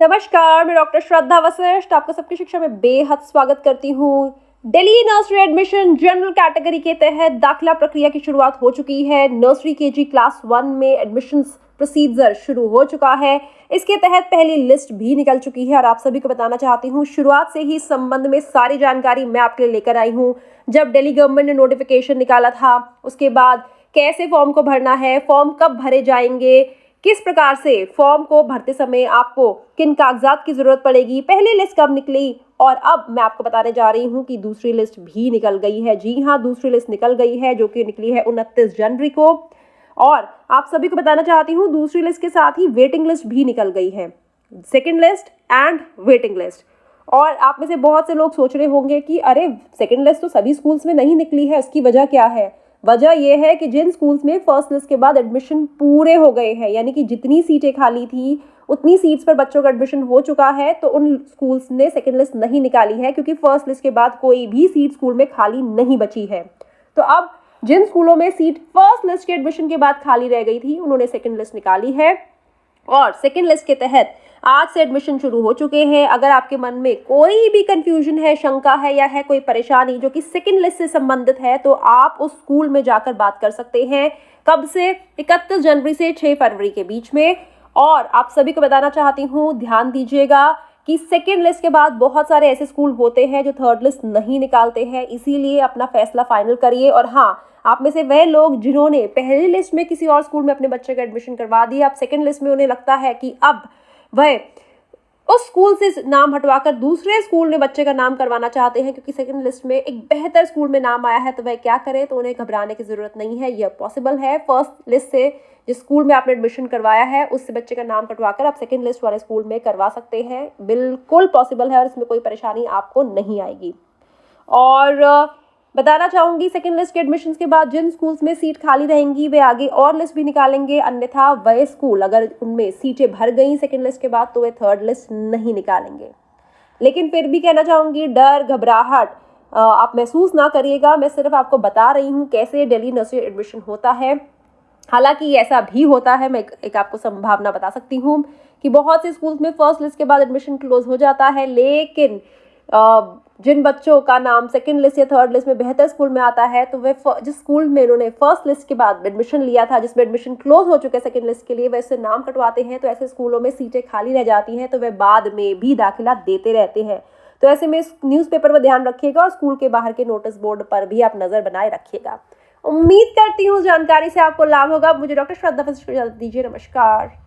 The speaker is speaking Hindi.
नमस्कार, मैं डॉक्टर श्रद्धा वशिष्ठ आपका सबकी शिक्षा में बेहद स्वागत करती हूँ। Delhi nursery admission general category के तहत दाखिला प्रक्रिया की शुरुआत हो चुकी है। नर्सरी केजी क्लास 1 में एडमिशन्स प्रोसीजर शुरू हो चुका है। इसके तहत पहली लिस्ट भी निकल चुकी है और आप सभी को बताना चाहती हूँ, शुरुआत से ही इस संबंध में सारी जानकारी मैं आपके लिए लेकर आई हूँ। जब दिल्ली गवर्नमेंट ने नोटिफिकेशन निकाला था, उसके बाद कैसे फॉर्म को भरना है, फॉर्म कब भरे जाएंगे, किस प्रकार से फॉर्म को भरते समय आपको किन कागजात की जरूरत पड़ेगी, पहली लिस्ट कब निकली और अब मैं आपको बताने जा रही हूं कि दूसरी लिस्ट भी निकल गई है। जी हां, दूसरी लिस्ट निकल गई है जो कि निकली है 29 जनवरी को। और आप सभी को बताना चाहती हूं, दूसरी लिस्ट के साथ ही वेटिंग लिस्ट भी निकल गई है, second list and waiting list. और आप में से बहुत से लोग सोच रहे होंगे कि अरे सेकेंड लिस्ट तो सभी स्कूल्स में नहीं निकली है, उसकी वजह क्या है। वजह यह है कि जिन स्कूल्स में फर्स्ट लिस्ट के बाद एडमिशन पूरे हो गए हैं, यानी कि जितनी सीटें खाली थी उतनी सीट्स पर बच्चों का एडमिशन हो चुका है, तो उन स्कूल्स ने सेकंड लिस्ट नहीं निकाली है क्योंकि फर्स्ट लिस्ट के बाद कोई भी सीट स्कूल में खाली नहीं बची है। तो अब जिन स्कूलों में सीट फर्स्ट लिस्ट के एडमिशन के बाद खाली रह गई थी, उन्होंने सेकंड लिस्ट निकाली है और सेकंड लिस्ट के तहत आज से एडमिशन शुरू हो चुके हैं। अगर आपके मन में कोई भी कंफ्यूजन है, शंका है या है कोई परेशानी जो कि सेकंड लिस्ट से संबंधित है, तो आप उस स्कूल में जाकर बात कर सकते हैं। कब से? 31 जनवरी से 6 फरवरी के बीच में। और आप सभी को बताना चाहती हूँ, ध्यान दीजिएगा कि सेकेंड लिस्ट के बाद बहुत सारे ऐसे स्कूल होते हैं जो थर्ड लिस्ट नहीं निकालते हैं, इसीलिए अपना फैसला फाइनल करिए। और हाँ, आप में से वह लोग जिन्होंने पहली लिस्ट में किसी और स्कूल में अपने बच्चे का एडमिशन करवा दिया, अब सेकेंड लिस्ट में उन्हें लगता है कि अब वह उस स्कूल से नाम हटवाकर दूसरे स्कूल में बच्चे का नाम करवाना चाहते हैं क्योंकि सेकंड लिस्ट में एक बेहतर स्कूल में नाम आया है, तो वह क्या करें। तो उन्हें घबराने की जरूरत नहीं है, यह पॉसिबल है। फर्स्ट लिस्ट से जिस स्कूल में आपने एडमिशन करवाया है उससे बच्चे का नाम कटवाकर आप सेकंड लिस्ट वाले स्कूल में करवा सकते हैं। बिल्कुल पॉसिबल है और इसमें कोई परेशानी आपको नहीं आएगी। और बताना चाहूँगी, सेकंड लिस्ट के एडमिशन्स के बाद जिन स्कूल्स में सीट खाली रहेंगी वे आगे और लिस्ट भी निकालेंगे, अन्यथा वह स्कूल अगर उनमें सीटें भर गई सेकंड लिस्ट के बाद तो वे थर्ड लिस्ट नहीं निकालेंगे। लेकिन फिर भी कहना चाहूँगी, डर घबराहट आप महसूस ना करिएगा। मैं सिर्फ आपको बता रही हूँ कैसे दिल्ली नर्सरी एडमिशन होता है। हालांकि ऐसा भी होता है, मैं एक आपको संभावना बता सकती हूँ कि बहुत से स्कूल्स में फर्स्ट लिस्ट के बाद एडमिशन क्लोज हो जाता है, लेकिन जिन बच्चों का नाम सेकंड लिस्ट या थर्ड लिस्ट में बेहतर स्कूल में आता है, तो वे जिस स्कूल में उन्होंने फर्स्ट लिस्ट के बाद एडमिशन लिया था, जिसमें एडमिशन क्लोज हो चुके सेकंड लिस्ट के लिए, वैसे नाम कटवाते हैं। तो ऐसे स्कूलों में सीटें खाली रह जाती हैं, तो वे बाद में भी दाखिला देते रहते हैं। तो ऐसे में न्यूज़पेपर पर ध्यान रखिएगा और स्कूल के बाहर के नोटिस बोर्ड पर भी आप नजर बनाए रखिएगा। उम्मीद करती हूँ जानकारी से आपको लाभ होगा। मुझे डॉक्टर श्रद्धा वशिष्ठ को इजाजत दीजिए। नमस्कार।